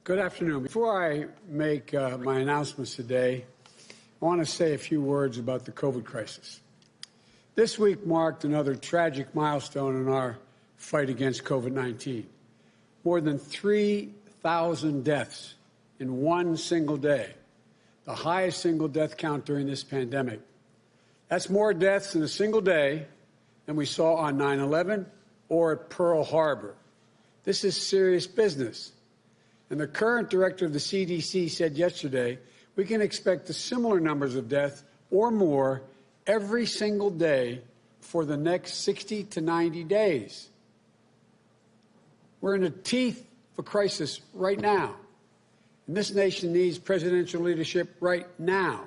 Good afternoon. Before I make my announcements today, I want to say a few words about the COVID crisis. This week marked another tragic milestone in our fight against COVID-19. More than 3,000 deaths in one single day, the highest single death count during this pandemic. That's more deaths in a single day than we saw on 9/11 or at Pearl Harbor. This is serious business. And the current director of the CDC said yesterday we can expect the similar numbers of deaths or more every single day for the next 60 to 90 days. We're in the teeth of a crisis right now. And this nation needs presidential leadership right now.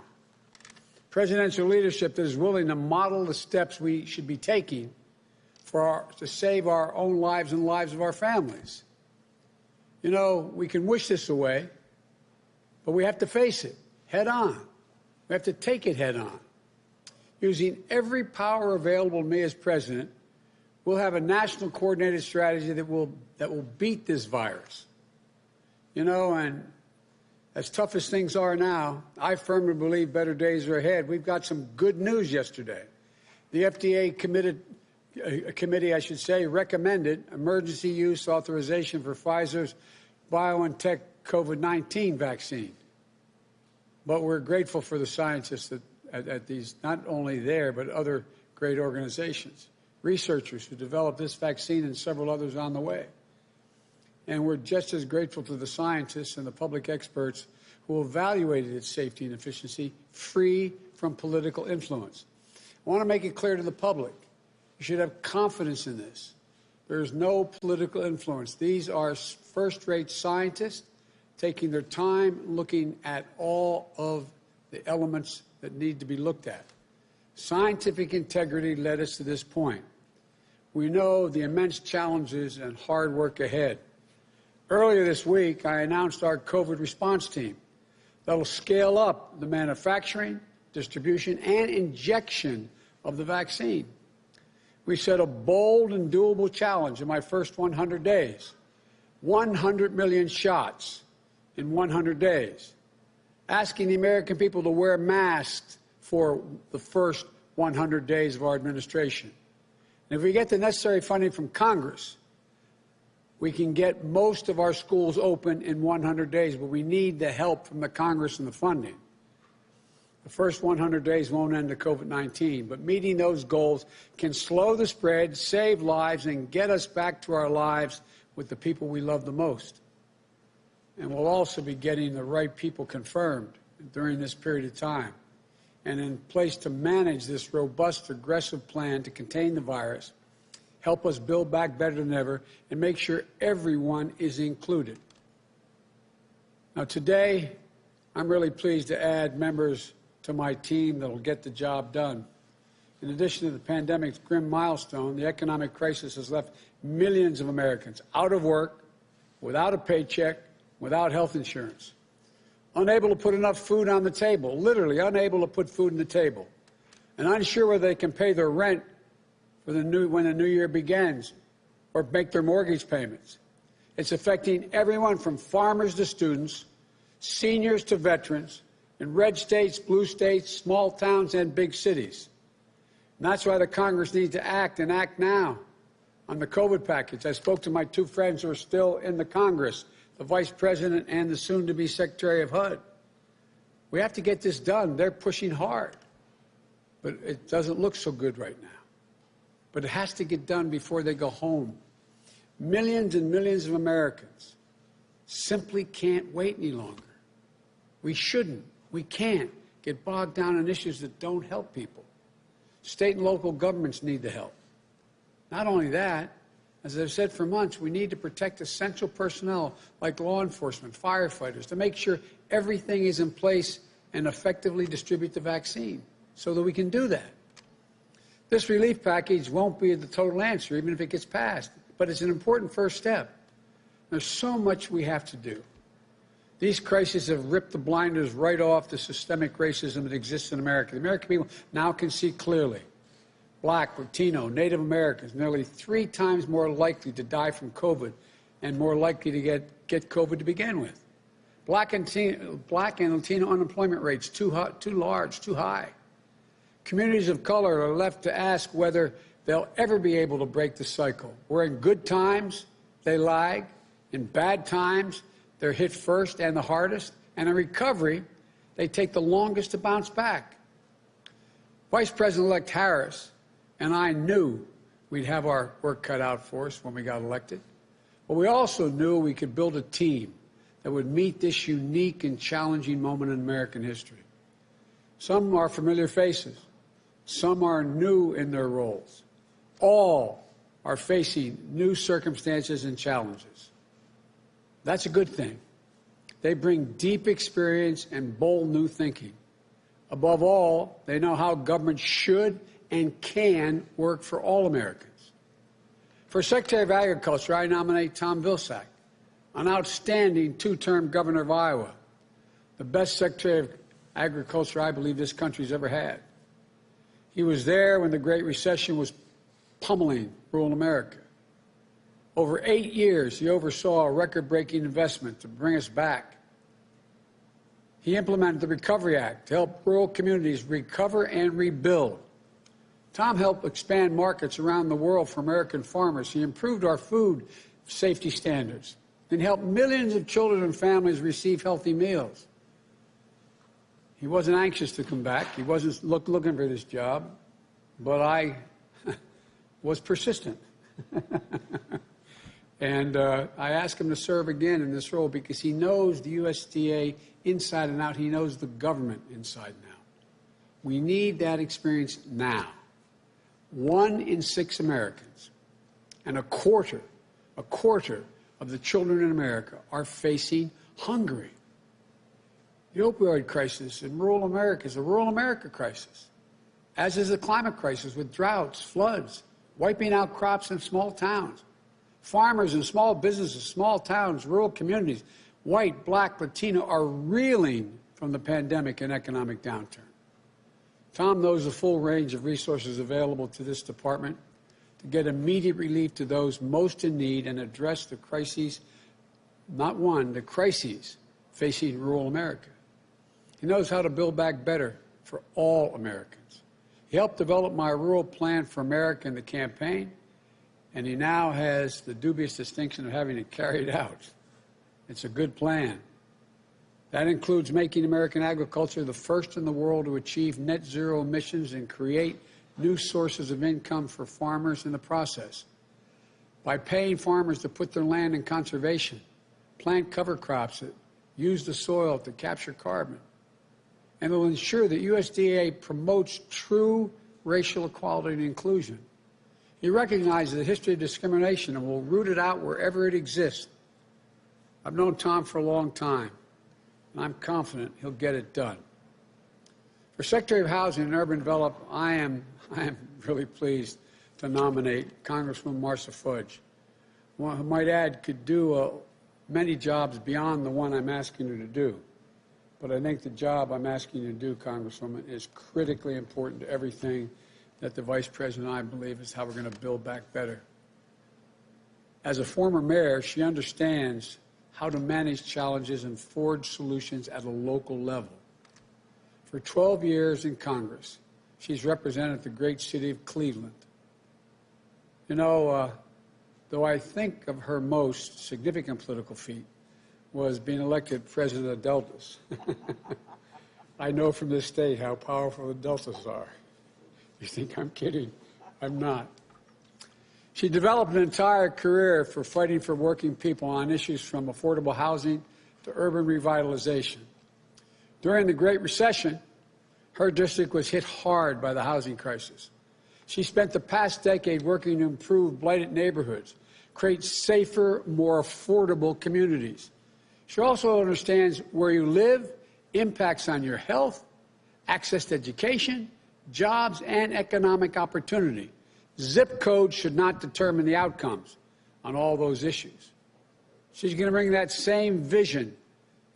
Presidential leadership that is willing to model the steps we should be taking to save our own lives and lives of our families. You know, we can wish this away, but we have to face it head on. We have to take it head on. Using every power available to me as president, we'll have a national coordinated strategy that will beat this virus. You know, and as tough as things are now, I firmly believe better days are ahead. We've got some good news yesterday. The FDA committee recommended emergency use authorization for Pfizer's BioNTech COVID-19 vaccine. But we're grateful for the scientists at these, not only there, but other great organizations, researchers who developed this vaccine and several others on the way. And we're just as grateful to the scientists and the public experts who evaluated its safety and efficiency free from political influence. I want to make it clear to the public. You should have confidence in this. There is no political influence. These are first-rate scientists taking their time looking at all of the elements that need to be looked at. Scientific integrity led us to this point. We know the immense challenges and hard work ahead. Earlier this week, I announced our COVID response team that will scale up the manufacturing, distribution, and injection of the vaccine. We set a bold and doable challenge in my first 100 days. 100 million shots in 100 days. Asking the American people to wear masks for the first 100 days of our administration. And if we get the necessary funding from Congress, we can get most of our schools open in 100 days, but we need the help from the Congress and the funding. The first 100 days won't end the COVID-19, but meeting those goals can slow the spread, save lives, and get us back to our lives with the people we love the most. And we'll also be getting the right people confirmed during this period of time and in place to manage this robust, aggressive plan to contain the virus, help us build back better than ever, and make sure everyone is included. Now, today, I'm really pleased to add members to my team that will get the job done. In addition to the pandemic's grim milestone, the economic crisis has left millions of Americans out of work, without a paycheck, without health insurance, unable to put enough food on the table, literally unable to put food on the table, and unsure whether they can pay their rent for when the new year begins or make their mortgage payments. It's affecting everyone from farmers to students, seniors to veterans, in red states, blue states, small towns, and big cities. And that's why the Congress needs to act, and act now, on the COVID package. I spoke to my two friends who are still in the Congress, the Vice President and the soon-to-be Secretary of HUD. We have to get this done. They're pushing hard. But it doesn't look so good right now. But it has to get done before they go home. Millions and millions of Americans simply can't wait any longer. We shouldn't. We can't get bogged down in issues that don't help people. State and local governments need the help. Not only that, as I've said for months, we need to protect essential personnel like law enforcement, firefighters, to make sure everything is in place and effectively distribute the vaccine so that we can do that. This relief package won't be the total answer, even if it gets passed, but it's an important first step. There's so much we have to do. These crises have ripped the blinders right off the systemic racism that exists in America. The American people now can see clearly. Black, Latino, Native Americans, nearly 3 times more likely to die from COVID and more likely to get COVID to begin with. Black and Latino unemployment rates too large, too high. Communities of color are left to ask whether they'll ever be able to break the cycle, where in good times they lag, in bad times they're hit first and the hardest, and in recovery they take the longest to bounce back. Vice President-elect Harris and I knew we'd have our work cut out for us when we got elected, but we also knew we could build a team that would meet this unique and challenging moment in American history. Some are familiar faces. Some are new in their roles. All are facing new circumstances and challenges. That's a good thing. They bring deep experience and bold new thinking. Above all, they know how government should and can work for all Americans. For Secretary of Agriculture, I nominate Tom Vilsack, an outstanding two-term governor of Iowa, the best Secretary of Agriculture I believe this country's ever had. He was there when the Great Recession was pummeling rural America. Over 8 years, he oversaw a record-breaking investment to bring us back. He implemented the Recovery Act to help rural communities recover and rebuild. Tom helped expand markets around the world for American farmers. He improved our food safety standards and helped millions of children and families receive healthy meals. He wasn't anxious to come back. He wasn't looking for this job, but I was persistent. And I asked him to serve again in this role because he knows the USDA inside and out. He knows the government inside and out. We need that experience now. 1 in 6 Americans and a quarter of the children in America are facing hunger. The opioid crisis in rural America is a rural America crisis, as is the climate crisis with droughts, floods, wiping out crops in small towns. Farmers and small businesses, small towns, rural communities, white, black, Latino, are reeling from the pandemic and economic downturn. Tom knows the full range of resources available to this department to get immediate relief to those most in need and address the crises, the crises facing rural America. He knows how to build back better for all Americans. He helped develop my Rural Plan for America in the campaign, and he now has the dubious distinction of having it carried out. It's a good plan. That includes making American agriculture the first in the world to achieve net zero emissions and create new sources of income for farmers in the process. By paying farmers to put their land in conservation, plant cover crops that use the soil to capture carbon, and will ensure that USDA promotes true racial equality and inclusion. He recognizes the history of discrimination and will root it out wherever it exists. I've known Tom for a long time, and I'm confident he'll get it done. For Secretary of Housing and Urban Development, I am really pleased to nominate Congresswoman Marcia Fudge, who I might add could do many jobs beyond the one I'm asking her to do. But I think the job I'm asking you to do, Congresswoman, is critically important to everything that the Vice President and I believe is how we're going to build back better. As a former mayor, she understands how to manage challenges and forge solutions at a local level. For 12 years in Congress, she's represented the great city of Cleveland. You know, though I think of her most significant political feat was being elected president of Deltas. I know from this state how powerful the Deltas are. You think I'm kidding? I'm not. She developed an entire career for fighting for working people on issues from affordable housing to urban revitalization. During the Great Recession, her district was hit hard by the housing crisis. She spent the past decade working to improve blighted neighborhoods, create safer, more affordable communities. She also understands where you live impacts on your health, access to education, jobs, and economic opportunity. Zip code should not determine the outcomes on all those issues. She's going to bring that same vision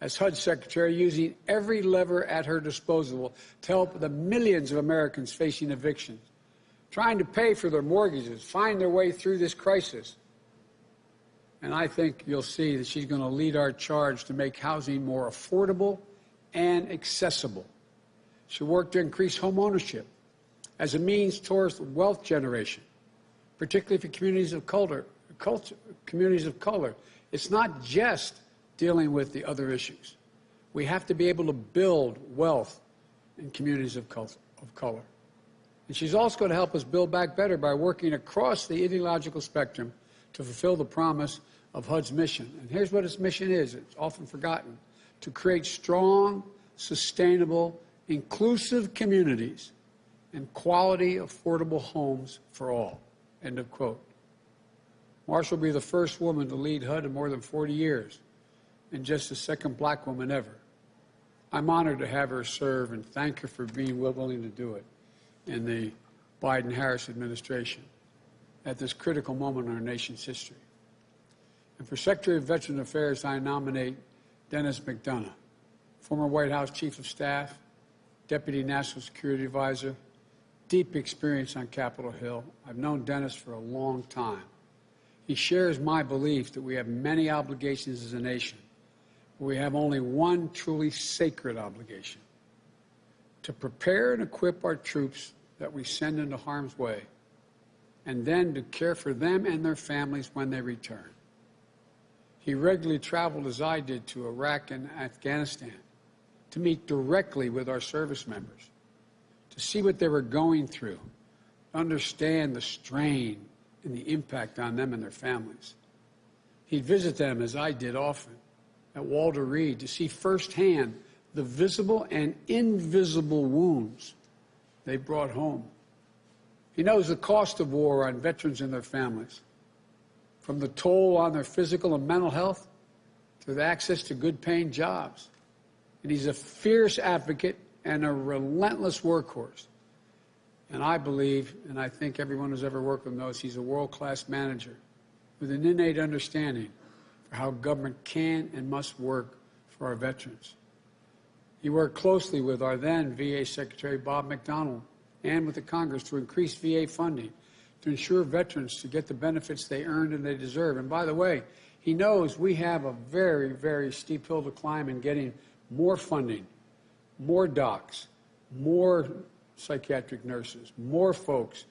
as HUD Secretary, using every lever at her disposal to help the millions of Americans facing evictions, trying to pay for their mortgages, find their way through this crisis. And I think you'll see that she's going to lead our charge to make housing more affordable and accessible. She'll work to increase home ownership as a means towards wealth generation, particularly for communities of color. It's not just dealing with the other issues. We have to be able to build wealth in communities of color. And she's also going to help us build back better by working across the ideological spectrum to fulfill the promise of HUD's mission. And here's what its mission is. It's often forgotten: to create strong, sustainable, inclusive communities and quality, affordable homes for all. End of quote. Marcia will be the first woman to lead HUD in more than 40 years and just the second black woman ever. I'm honored to have her serve and thank her for being willing to do it in the Biden-Harris administration at this critical moment in our nation's history. And for Secretary of Veterans Affairs, I nominate Dennis McDonough, former White House Chief of Staff, Deputy National Security Advisor, deep experience on Capitol Hill. I've known Dennis for a long time. He shares my belief that we have many obligations as a nation, but we have only one truly sacred obligation: to prepare and equip our troops that we send into harm's way, and then to care for them and their families when they return. He regularly traveled, as I did, to Iraq and Afghanistan to meet directly with our service members, to see what they were going through, to understand the strain and the impact on them and their families. He'd visit them, as I did often, at Walter Reed to see firsthand the visible and invisible wounds they brought home. He knows the cost of war on veterans and their families, from the toll on their physical and mental health to the access to good-paying jobs. And he's a fierce advocate and a relentless workhorse. And I believe, and I think everyone who's ever worked with him knows, he's a world-class manager with an innate understanding for how government can and must work for our veterans. He worked closely with our then VA Secretary Bob McDonnell and with the Congress to increase VA funding to ensure veterans to get the benefits they earned and they deserve. And by the way, he knows we have a very, very steep hill to climb in getting more funding, more docs, more psychiatric nurses, more folks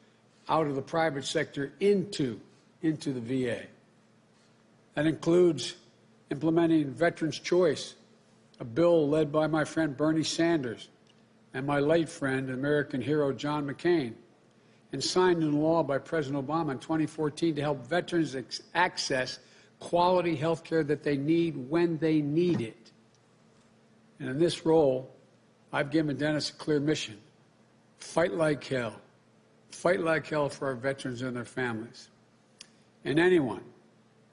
out of the private sector into the VA. That includes implementing Veterans' Choice, a bill led by my friend Bernie Sanders and my late friend, American hero John McCain, and signed into law by President Obama in 2014 to help veterans access quality health care that they need when they need it. And in this role, I've given Dennis a clear mission: fight like hell. Fight like hell for our veterans and their families. And anyone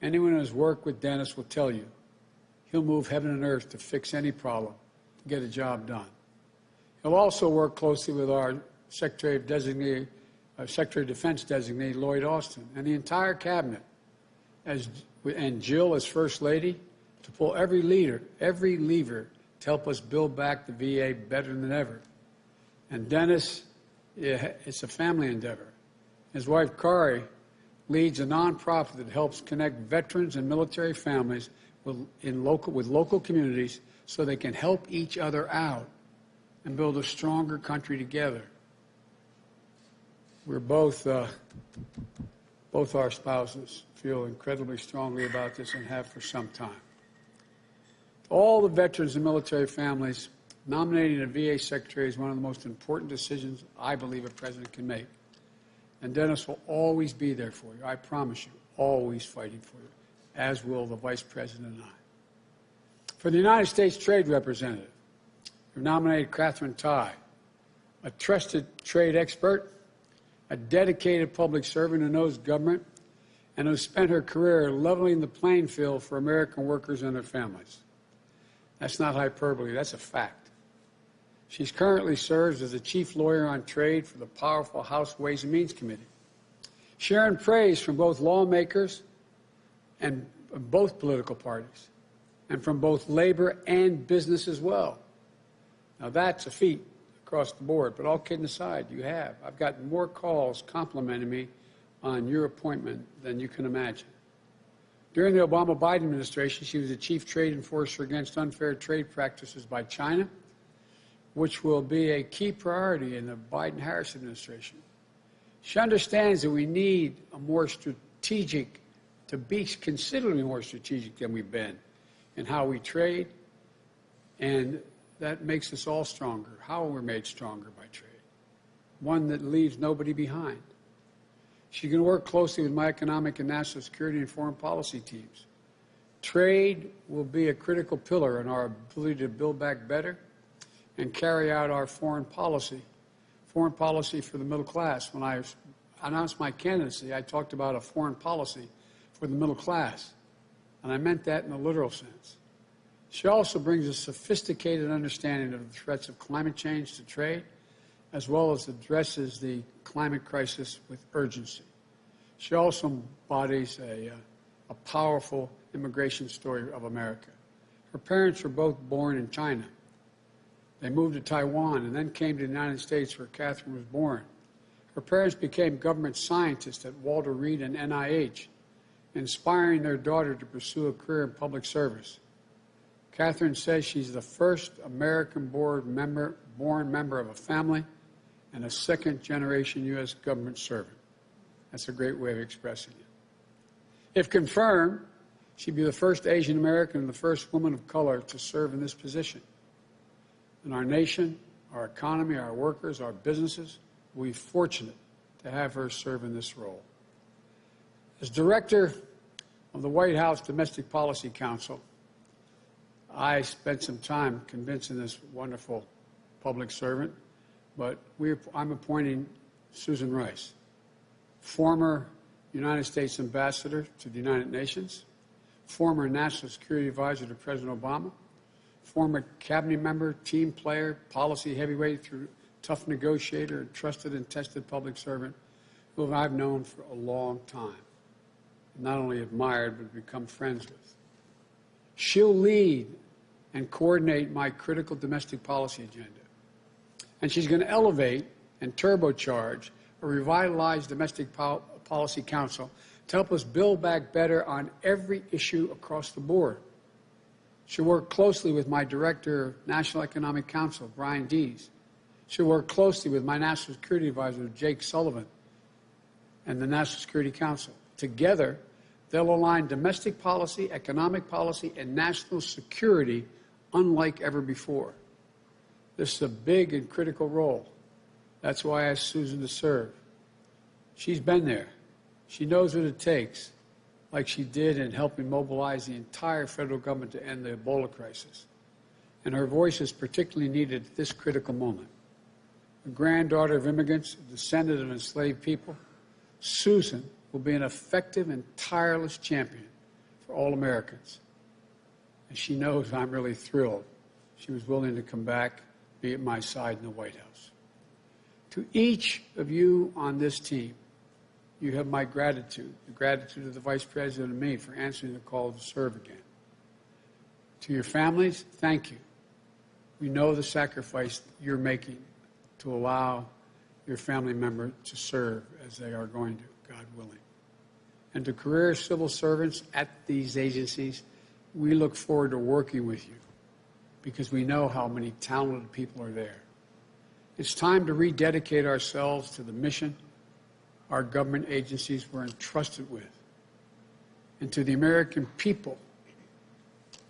who has worked with Dennis will tell you he'll move heaven and earth to fix any problem, to get a job done. He'll also work closely with our Secretary of Defense designee, Lloyd Austin, and the entire cabinet, and Jill as First Lady, to pull every lever to help us build back the VA better than ever. And Dennis, it's a family endeavor. His wife, Kari, leads a nonprofit that helps connect veterans and military families with local communities so they can help each other out and build a stronger country together. We're both our spouses feel incredibly strongly about this and have for some time. All the veterans and military families, nominating a VA secretary is one of the most important decisions I believe a president can make. And Dennis will always be there for you, I promise you, always fighting for you, as will the Vice President and I. For the United States Trade Representative, we've nominated Catherine Tai, a trusted trade expert, a dedicated public servant who knows government, and who spent her career leveling the playing field for American workers and their families. That's not hyperbole, that's a fact. She currently serves as the chief lawyer on trade for the powerful House Ways and Means Committee, sharing praise from both lawmakers and both political parties, and from both labor and business as well. Now that's a feat across the board, but all kidding aside, I've gotten more calls complimenting me on your appointment than you can imagine. During the Obama-Biden administration, she was the chief trade enforcer against unfair trade practices by China, which will be a key priority in the Biden-Harris administration. She understands that we need a more strategic, to be considerably more strategic than we've been in how we trade, and that makes us all stronger. How we're made stronger by trade. One that leaves nobody behind. She can work closely with my economic and national security and foreign policy teams. Trade will be a critical pillar in our ability to build back better and carry out our foreign policy for the middle class. When I announced my candidacy, I talked about a foreign policy for the middle class, and I meant that in a literal sense. She also brings a sophisticated understanding of the threats of climate change to trade, as well as addresses the climate crisis with urgency. She also embodies a powerful immigration story of America. Her parents were both born in China. They moved to Taiwan and then came to the United States, where Catherine was born. Her parents became government scientists at Walter Reed and NIH, inspiring their daughter to pursue a career in public service. Catherine says she's the first American-born member of a family and a second-generation U.S. government servant. That's a great way of expressing it. If confirmed, she'd be the first Asian American and the first woman of color to serve in this position. And our nation, our economy, our workers, our businesses will be fortunate to have her serve in this role. As director of the White House Domestic Policy Council, I spent some time convincing this wonderful public servant, but I'm appointing Susan Rice, former United States Ambassador to the United Nations, former National Security Advisor to President Obama, former cabinet member, team player, policy heavyweight, through tough negotiator, and trusted and tested public servant who I've known for a long time, not only admired, but become friends with. She'll lead and coordinate my critical domestic policy agenda. And she's going to elevate and turbocharge a revitalized Domestic Policy Council to help us build back better on every issue across the board. She'll work closely with my Director of National Economic Council, Brian Dees. She'll work closely with my National Security Advisor, Jake Sullivan, and the National Security Council. Together, they'll align domestic policy, economic policy, and national security unlike ever before. This is a big and critical role. That's why I asked Susan to serve. She's been there. She knows what it takes, like she did in helping mobilize the entire federal government to end the Ebola crisis. And her voice is particularly needed at this critical moment. A granddaughter of immigrants, a descendant of enslaved people, Susan will be an effective and tireless champion for all Americans. And she knows I'm really thrilled she was willing to come back, be at my side in the White House. To each of you on this team, you have my gratitude, the gratitude of the Vice President and me for answering the call to serve again. To your families, thank you. We know the sacrifice you're making to allow your family member to serve as they are going to, God willing. And to career civil servants at these agencies, we look forward to working with you because we know how many talented people are there. It's time to rededicate ourselves to the mission our government agencies were entrusted with. And to the American people,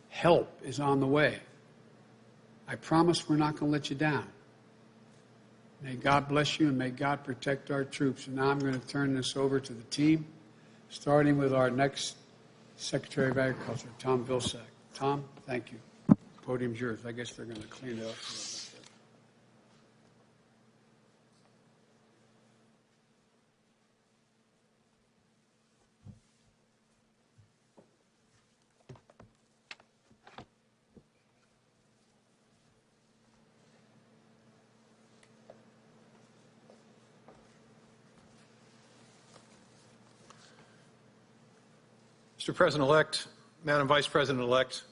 help is on the way. I promise we're not going to let you down. May God bless you and may God protect our troops. And now I'm going to turn this over to the team, starting with our next Secretary of Agriculture, Tom Vilsack. Tom, thank you. The podium's yours. I guess they're going to clean it up a little bit. Mr. President-elect, Madam Vice President-elect,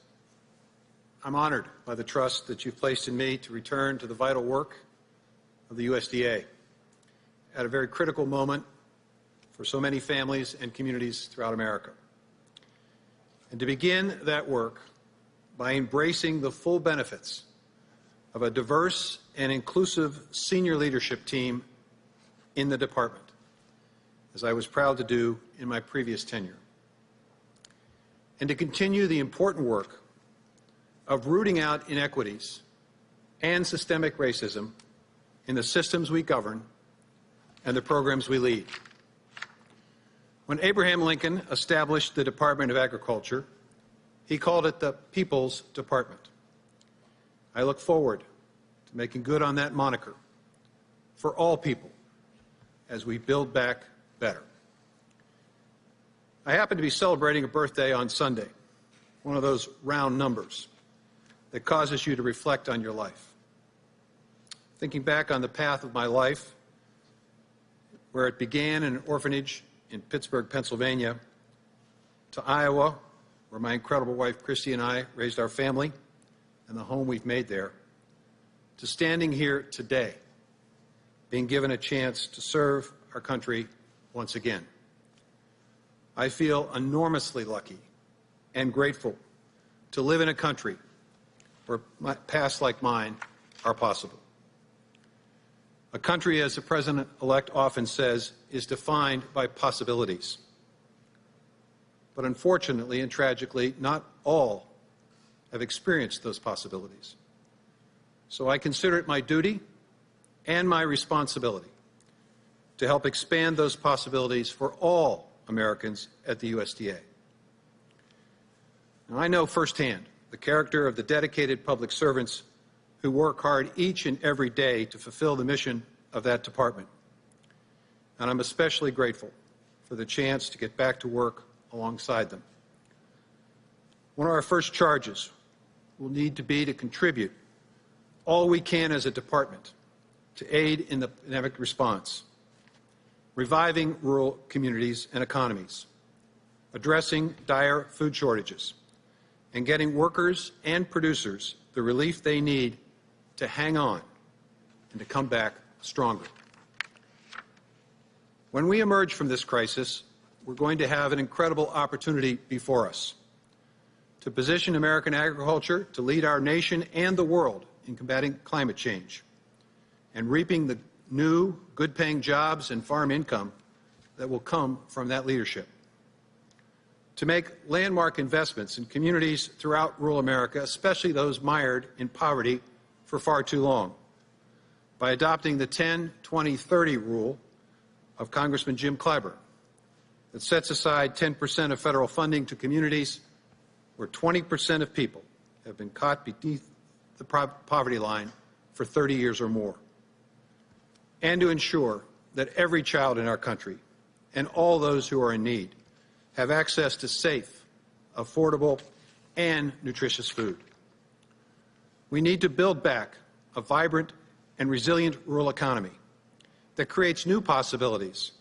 I'm honored by the trust that you've placed in me to return to the vital work of the USDA at a very critical moment for so many families and communities throughout America. and to begin that work by embracing the full benefits of a diverse and inclusive senior leadership team in the department, as I was proud to do in my previous tenure, and to continue the important work of rooting out inequities and systemic racism in the systems we govern and the programs we lead. When Abraham Lincoln established the Department of Agriculture, he called it the People's Department. I look forward to making good on that moniker for all people as we build back better. I happen to be celebrating a birthday on Sunday, one of those round numbers that causes you to reflect on your life. Thinking back on the path of my life, where it began in an orphanage in Pittsburgh, Pennsylvania, to Iowa, where my incredible wife Christy and I raised our family and the home we've made there, to standing here today, being given a chance to serve our country once again. I feel enormously lucky and grateful to live in a country where paths like mine are possible. A country, as the President-elect often says, is defined by possibilities. But unfortunately and tragically, not all have experienced those possibilities. So I consider it my duty and my responsibility to help expand those possibilities for all Americans at the USDA. Now, I know firsthand the character of the dedicated public servants who work hard each and every day to fulfill the mission of that department. And I'm especially grateful for the chance to get back to work alongside them. One of our first charges will need to be to contribute all we can as a department to aid in the pandemic response, reviving rural communities and economies, addressing dire food shortages, and getting workers and producers the relief they need to hang on and to come back stronger. When we emerge from this crisis, we're going to have an incredible opportunity before us to position American agriculture to lead our nation and the world in combating climate change and reaping the new, good-paying jobs and farm income that will come from that leadership. To make landmark investments in communities throughout rural America, especially those mired in poverty for far too long, by adopting the 10-20-30 rule of Congressman Jim Clyburn that sets aside 10% of federal funding to communities where 20% of people have been caught beneath the poverty line for 30 years or more, and to ensure that every child in our country and all those who are in need have access to safe, affordable, and nutritious food. We need to build back a vibrant and resilient rural economy that creates new possibilities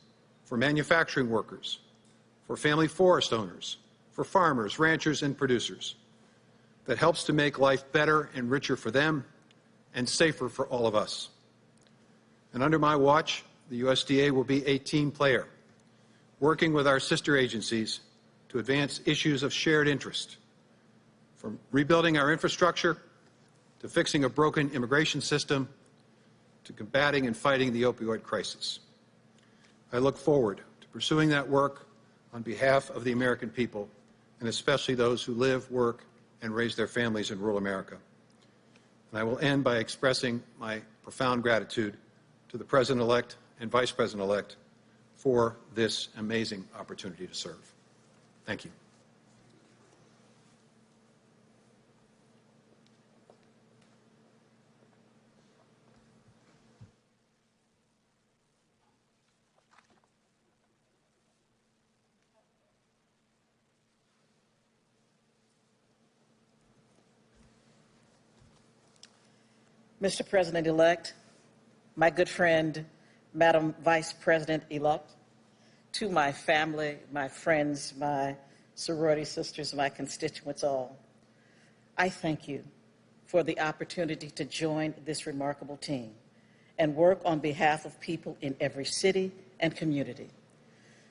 for manufacturing workers, for family forest owners, for farmers, ranchers, and producers, that helps to make life better and richer for them and safer for all of us. And under my watch, the USDA will be a team player, working with our sister agencies to advance issues of shared interest, from rebuilding our infrastructure to fixing a broken immigration system to combating and fighting the opioid crisis. I look forward to pursuing that work on behalf of the American people, and especially those who live, work, and raise their families in rural America. And I will end by expressing my profound gratitude to the President-elect and Vice President-elect for this amazing opportunity to serve. Thank you. Mr. President-elect, my good friend, Madam Vice President-elect, to my family, my friends, my sorority sisters, my constituents all, I thank you for the opportunity to join this remarkable team and work on behalf of people in every city and community.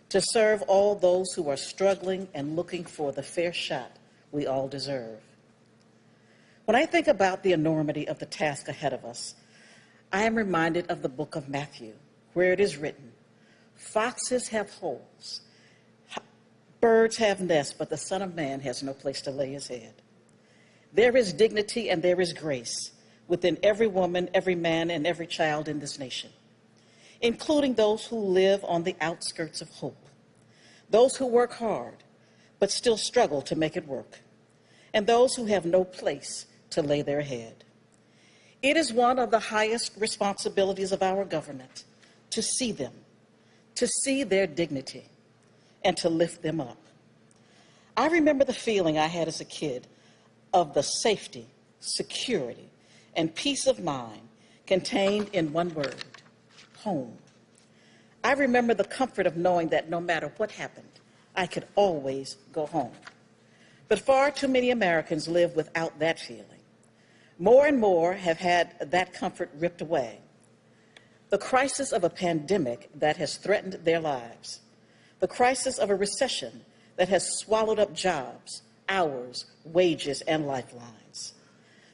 to serve all those who are struggling and looking for the fair shot we all deserve. When I think about the enormity of the task ahead of us, I am reminded of the book of Matthew, where it is written, "Foxes have holes, birds have nests, but the Son of Man has no place to lay his head." There is dignity and there is grace within every woman, every man, and every child in this nation, including those who live on the outskirts of hope, those who work hard but still struggle to make it work, and those who have no place to lay their head. It is one of the highest responsibilities of our government to see them, to see their dignity, and to lift them up. I remember the feeling I had as a kid of the safety, security, and peace of mind contained in one word: home. I remember the comfort of knowing that no matter what happened, I could always go home. But far too many Americans live without that feeling. More and more have had that comfort ripped away. The crisis of a pandemic that has threatened their lives, the crisis of a recession that has swallowed up jobs, hours, wages, and lifelines,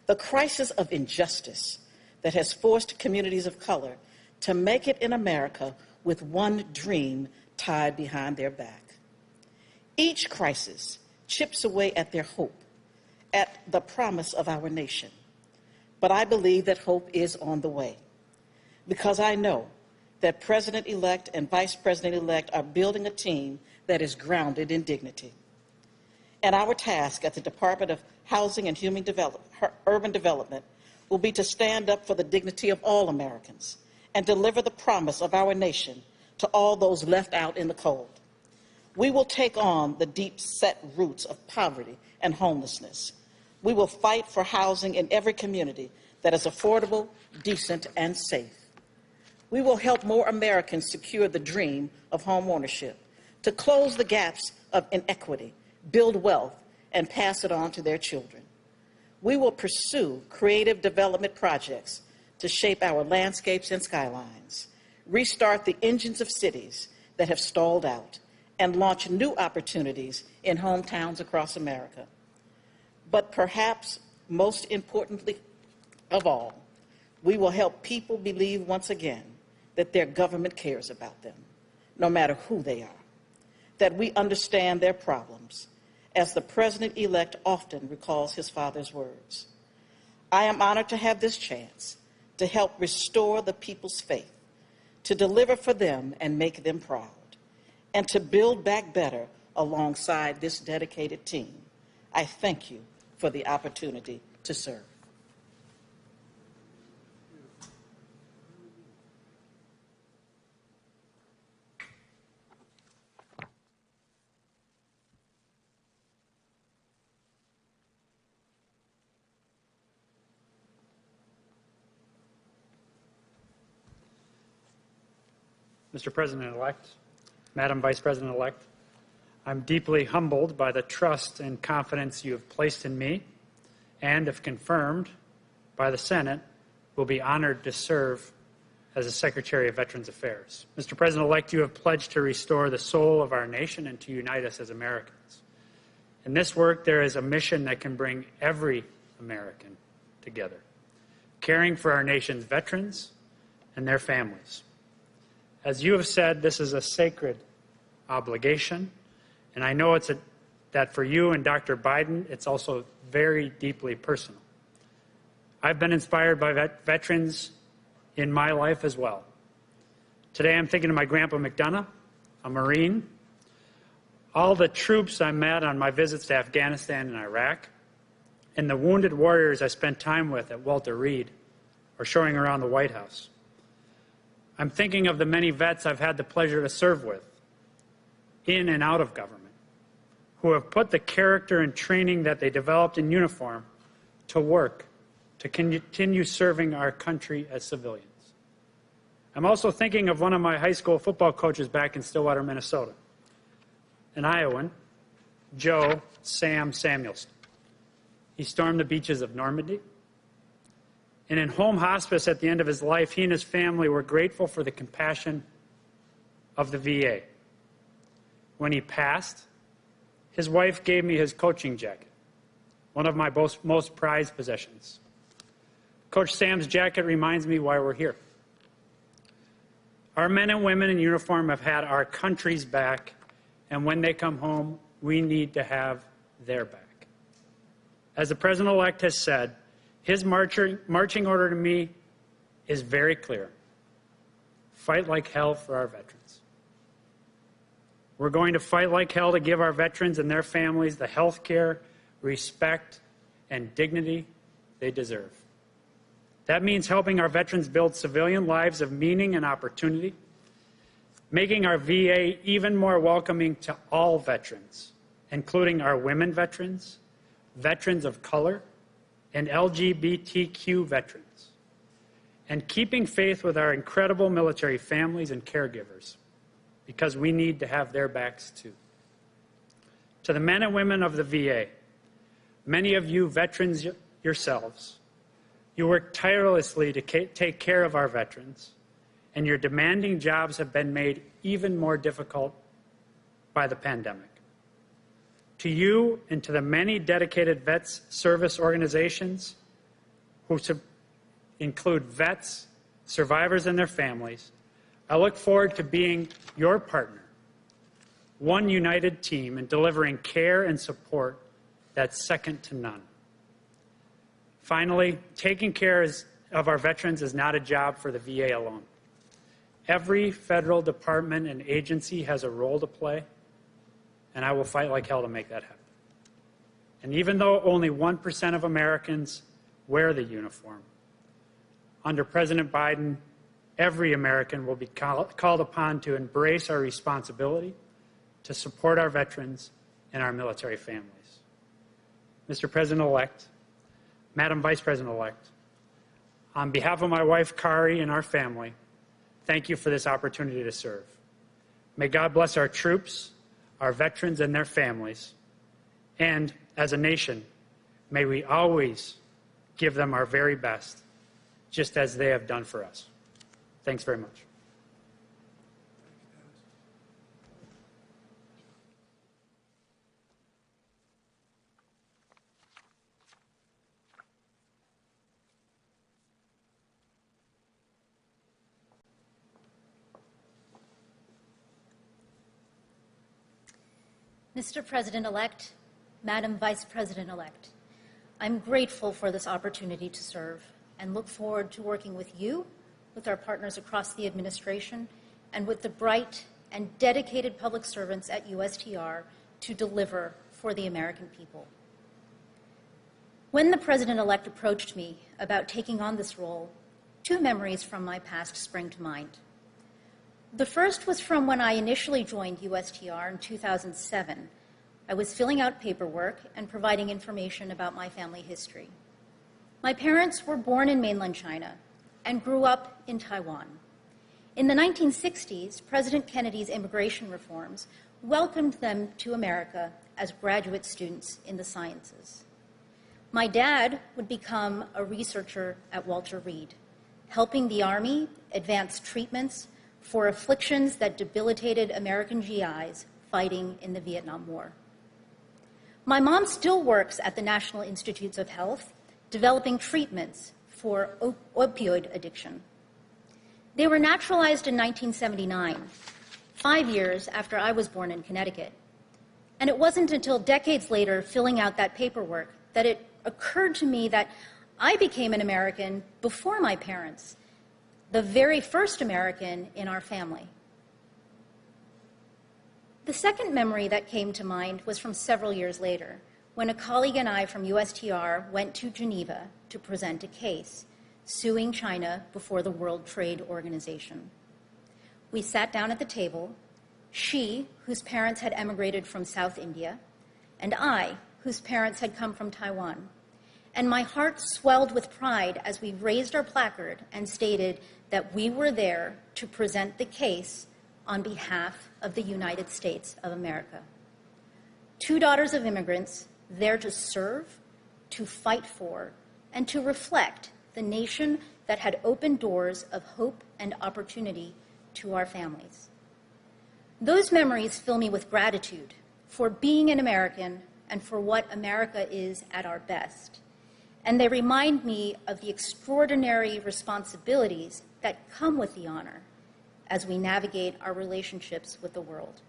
the crisis of injustice that has forced communities of color to make it in America with one dream tied behind their back. Each crisis chips away at their hope, at the promise of our nation. But I believe that hope is on the way, because I know that President-elect and Vice President-elect are building a team that is grounded in dignity. And our task at the Department of Housing and Urban Development will be to stand up for the dignity of all Americans and deliver the promise of our nation to all those left out in the cold. We will take on the deep-set roots of poverty and homelessness. We will fight for housing in every community that is affordable, decent, and safe. We will help more Americans secure the dream of home ownership, to close the gaps of inequity, build wealth, and pass it on to their children. We will pursue creative development projects to shape our landscapes and skylines, restart the engines of cities that have stalled out, and launch new opportunities in hometowns across America. But perhaps most importantly of all, we will help people believe once again that their government cares about them, no matter who they are, that we understand their problems, as the President-elect often recalls his father's words. I am honored to have this chance to help restore the people's faith, to deliver for them and make them proud, and to build back better alongside this dedicated team. I thank you for the opportunity to serve. Mr. President-elect, Madam Vice President-elect, I'm deeply humbled by the trust and confidence you have placed in me, and if confirmed by the Senate, will be honored to serve as the Secretary of Veterans Affairs. Mr. President-elect, you have pledged to restore the soul of our nation and to unite us as Americans. In this work, there is a mission that can bring every American together, caring for our nation's veterans and their families. As you have said, this is a sacred obligation, and I know that for you and Dr. Biden, it's also very deeply personal. I've been inspired by veterans in my life as well. Today I'm thinking of my Grandpa McDonough, a Marine, all the troops I met on my visits to Afghanistan and Iraq, and the wounded warriors I spent time with at Walter Reed or showing around the White House. I'm thinking of the many vets I've had the pleasure to serve with, in and out of government, who have put the character and training that they developed in uniform to work to continue serving our country as civilians. I'm also thinking of one of my high school football coaches back in Stillwater, Minnesota, an Iowan, Joe Sam Samuelson. He stormed the beaches of Normandy. And in home hospice at the end of his life, he and his family were grateful for the compassion of the VA. when he passed, his wife gave me his coaching jacket, one of my most prized possessions. Coach Sam's jacket reminds me why we're here. Our men and women in uniform have had our country's back, and when they come home, we need to have their back. As the President-elect has said, his marching order to me is very clear. Fight like hell for our veterans. We're going to fight like hell to give our veterans and their families the health care, respect, and dignity they deserve. That means helping our veterans build civilian lives of meaning and opportunity, making our VA even more welcoming to all veterans, including our women veterans, veterans of color, and LGBTQ veterans, and keeping faith with our incredible military families and caregivers, because we need to have their backs too. To the men and women of the VA, many of you veterans yourselves, you work tirelessly to take care of our veterans, and your demanding jobs have been made even more difficult by the pandemic. To you and to the many dedicated vets service organizations who include vets, survivors, and their families, I look forward to being your partner, one united team in delivering care and support that's second to none. Finally, taking care of our veterans is not a job for the VA alone. Every federal department and agency has a role to play, and I will fight like hell to make that happen. And even though only 1% of Americans wear the uniform, under President Biden, every American will be called upon to embrace our responsibility to support our veterans and our military families. Mr. President-elect, Madam Vice President-elect, on behalf of my wife, Kari, and our family, thank you for this opportunity to serve. May God bless our troops, our veterans, and their families. And as a nation, may we always give them our very best, just as they have done for us. Thanks very much. Mr. President-elect, Madam Vice President-elect, I'm grateful for this opportunity to serve and look forward to working with you, with our partners across the administration, and with the bright and dedicated public servants at USTR to deliver for the American people. When the President-elect approached me about taking on this role, two memories from my past spring to mind. The first was from when I initially joined USTR in 2007. I was filling out paperwork and providing information about my family history. My parents were born in mainland China and grew up in Taiwan. In the 1960s, President Kennedy's immigration reforms welcomed them to America as graduate students in the sciences. My dad would become a researcher at Walter Reed, helping the Army advance treatments for afflictions that debilitated American GIs fighting in the Vietnam War. My mom still works at the National Institutes of Health, developing treatments for opioid addiction. They were naturalized in 1979, 5 years after I was born in Connecticut. And it wasn't until decades later, filling out that paperwork, that it occurred to me that I became an American before my parents, the very first American in our family. The second memory that came to mind was from several years later, when a colleague and I from USTR went to Geneva to present a case suing China before the World Trade Organization. We sat down at the table, she, whose parents had emigrated from South India, and I, whose parents had come from Taiwan. And my heart swelled with pride as we raised our placard and stated that we were there to present the case on behalf of the United States of America. Two daughters of immigrants there to serve, to fight for, and to reflect the nation that had opened doors of hope and opportunity to our families. Those memories fill me with gratitude for being an American and for what America is at our best. And they remind me of the extraordinary responsibilities that come with the honor as we navigate our relationships with the world.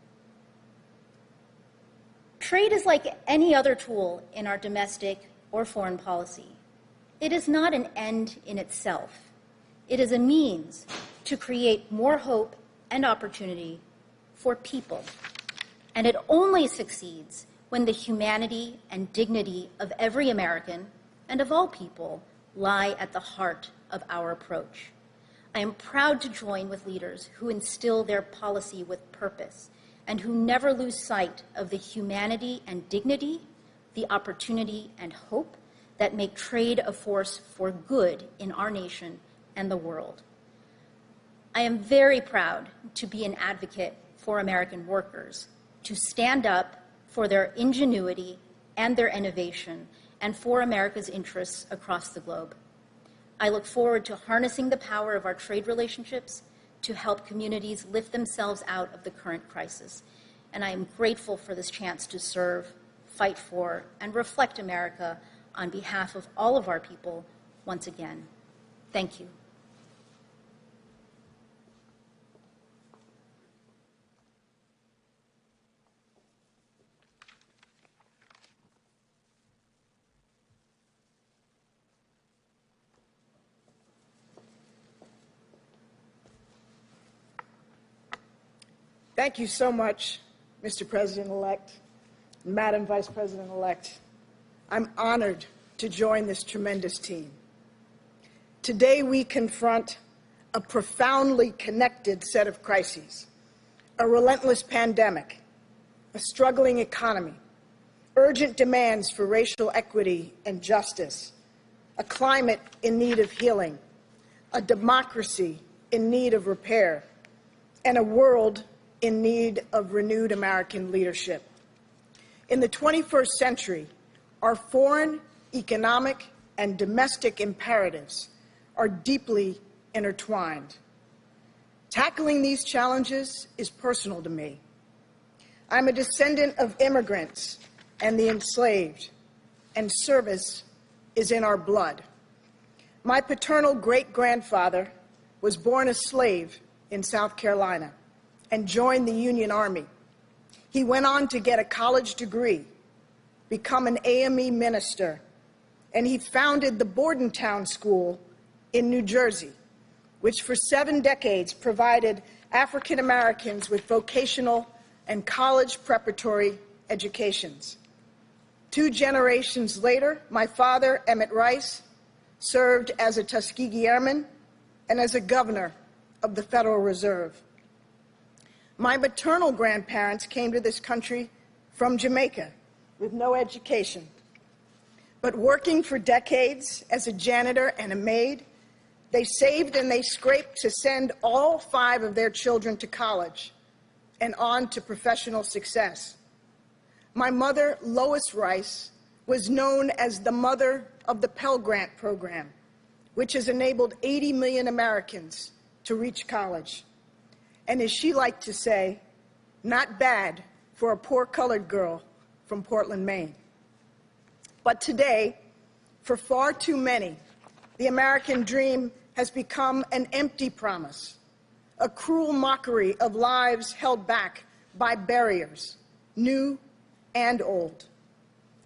Trade is like any other tool in our domestic or foreign policy. It is not an end in itself. It is a means to create more hope and opportunity for people. And it only succeeds when the humanity and dignity of every American and of all people lie at the heart of our approach. I am proud to join with leaders who instill their policy with purpose and who never lose sight of the humanity and dignity, the opportunity and hope that make trade a force for good in our nation and the world. I am very proud to be an advocate for American workers, to stand up for their ingenuity and their innovation and for America's interests across the globe. I look forward to harnessing the power of our trade relationships to help communities lift themselves out of the current crisis. And I am grateful for this chance to serve, fight for, and reflect America on behalf of all of our people once again. Thank you. Thank you so much, Mr. President-elect, Madam Vice President-elect. I'm honored to join this tremendous team. Today we confront a profoundly connected set of crises, a relentless pandemic, a struggling economy, urgent demands for racial equity and justice, a climate in need of healing, a democracy in need of repair, and a world in need of renewed American leadership. In the 21st century, our foreign, economic, and domestic imperatives are deeply intertwined. Tackling these challenges is personal to me. I'm a descendant of immigrants and the enslaved, and service is in our blood. My paternal great-grandfather was born a slave in South Carolina and joined the Union Army. He went on to get a college degree, become an AME minister, and he founded the Bordentown School in New Jersey, which for 7 decades provided African Americans with vocational and college preparatory educations. 2 generations later, my father, Emmett Rice, served as a Tuskegee Airman and as a governor of the Federal Reserve. My maternal grandparents came to this country from Jamaica with no education. But working for decades as a janitor and a maid, they saved and they scraped to send all 5 of their children to college and on to professional success. My mother, Lois Rice, was known as the mother of the Pell Grant program, which has enabled 80 million Americans to reach college. And as she liked to say, not bad for a poor colored girl from Portland, Maine. But today, for far too many, the American dream has become an empty promise, a cruel mockery of lives held back by barriers, new and old.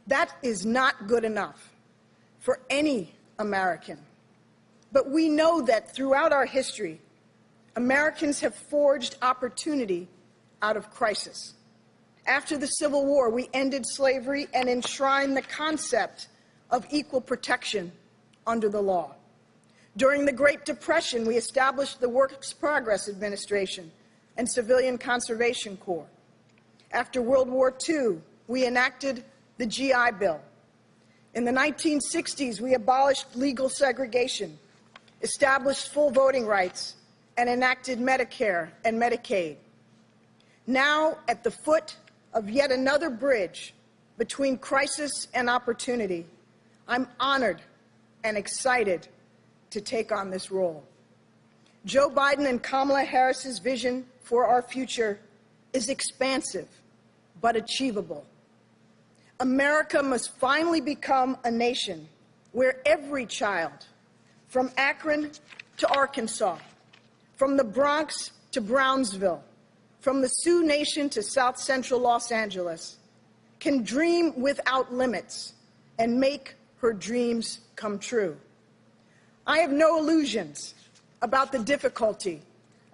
That is not good enough for any American. But we know that throughout our history, Americans have forged opportunity out of crisis. After the Civil War, we ended slavery and enshrined the concept of equal protection under the law. During the Great Depression, we established the Works Progress Administration and Civilian Conservation Corps. After World War II, we enacted the GI Bill. In the 1960s, we abolished legal segregation, established full voting rights, and enacted Medicare and Medicaid. Now, at the foot of yet another bridge between crisis and opportunity, I'm honored and excited to take on this role. Joe Biden and Kamala Harris's vision for our future is expansive but achievable. America must finally become a nation where every child, from Akron to Arkansas, from the Bronx to Brownsville, from the Sioux Nation to South Central Los Angeles, can dream without limits and make her dreams come true. I have no illusions about the difficulty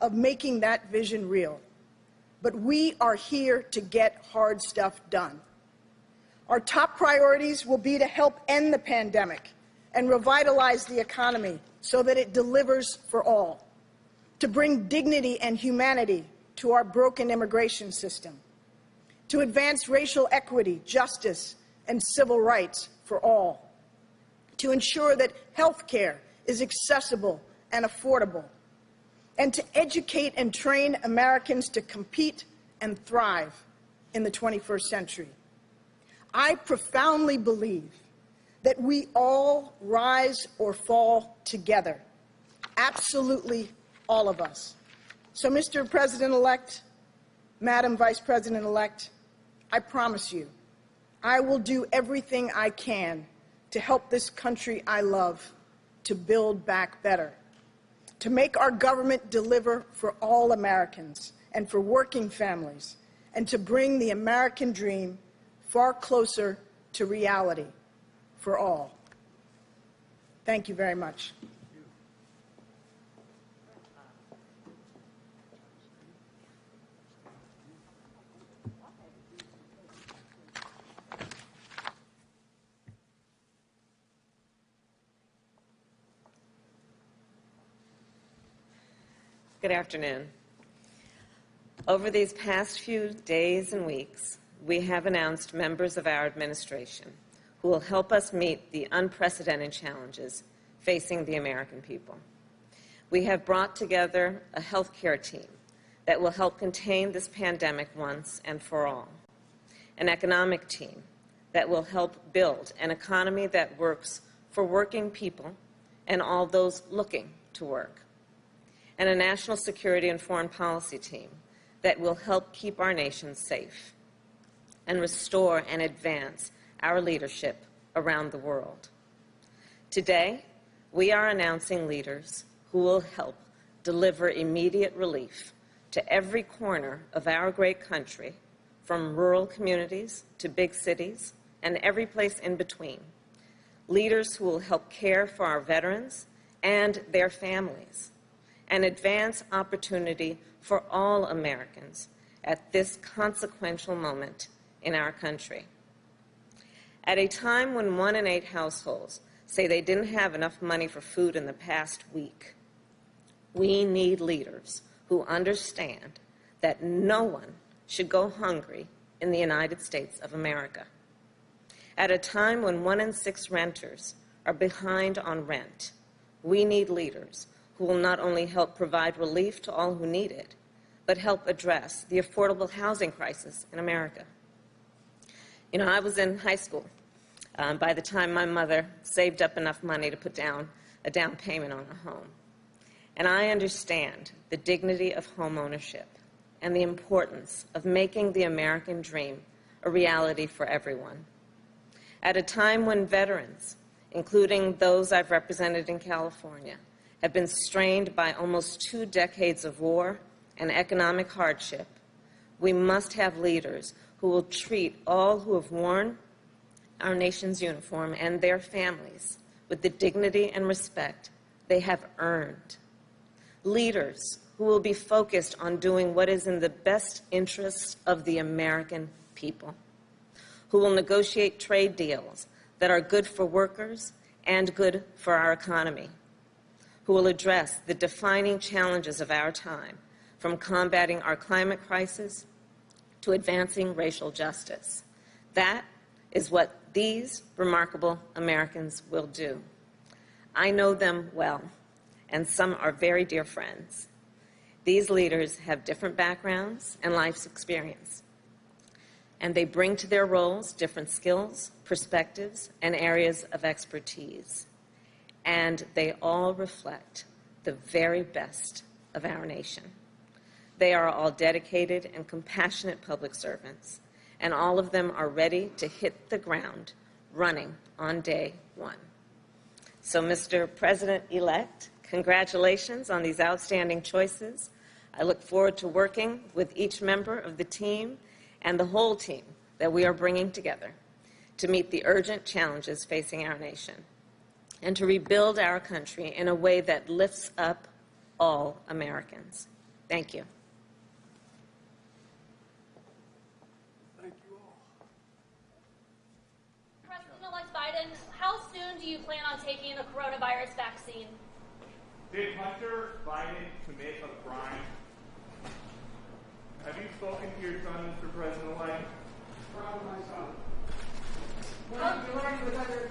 of making that vision real, but we are here to get hard stuff done. Our top priorities will be to help end the pandemic and revitalize the economy so that it delivers for all, to bring dignity and humanity to our broken immigration system, to advance racial equity, justice, and civil rights for all, to ensure that health care is accessible and affordable, and to educate and train Americans to compete and thrive in the 21st century. I profoundly believe that we all rise or fall together, absolutely all of us. So, Mr. President-elect, Madam Vice President-elect, I promise you, I will do everything I can to help this country I love to build back better, to make our government deliver for all Americans and for working families, and to bring the American dream far closer to reality for all. Thank you very much. Good afternoon. Over these past few days and weeks, we have announced members of our administration who will help us meet the unprecedented challenges facing the American people. We have brought together a healthcare team that will help contain this pandemic once and for all, an economic team that will help build an economy that works for working people and all those looking to work, and a national security and foreign policy team that will help keep our nation safe and restore and advance our leadership around the world. Today, we are announcing leaders who will help deliver immediate relief to every corner of our great country, from rural communities to big cities and every place in between. Leaders who will help care for our veterans and their families, and advance opportunity for all Americans at this consequential moment in our country. At a time when 1 in 8 households say they didn't have enough money for food in the past week, we need leaders who understand that no one should go hungry in the United States of America. At a time when 1 in 6 renters are behind on rent, we need leaders who will not only help provide relief to all who need it, but help address the affordable housing crisis in America. You know, I was in high school by the time my mother saved up enough money to put down a down payment on a home. And I understand the dignity of home ownership and the importance of making the American dream a reality for everyone. At a time when veterans, including those I've represented in California, have been strained by almost 2 decades of war and economic hardship, we must have leaders who will treat all who have worn our nation's uniform and their families with the dignity and respect they have earned. Leaders who will be focused on doing what is in the best interests of the American people, who will negotiate trade deals that are good for workers and good for our economy, who will address the defining challenges of our time, from combating our climate crisis to advancing racial justice. That is what these remarkable Americans will do. I know them well, and some are very dear friends. These leaders have different backgrounds and life's experience, and they bring to their roles different skills, perspectives, and areas of expertise. And they all reflect the very best of our nation. They are all dedicated and compassionate public servants, and all of them are ready to hit the ground running on day one. So, Mr. President-elect, congratulations on these outstanding choices. I look forward to working with each member of the team and the whole team that we are bringing together to meet the urgent challenges facing our nation and to rebuild our country in a way that lifts up all Americans. Thank you. Thank you all. President-elect Biden, how soon do you plan on taking the coronavirus vaccine? Did Hunter Biden commit a crime? Have you spoken to your son, Mr. President-elect? From my son. When he was under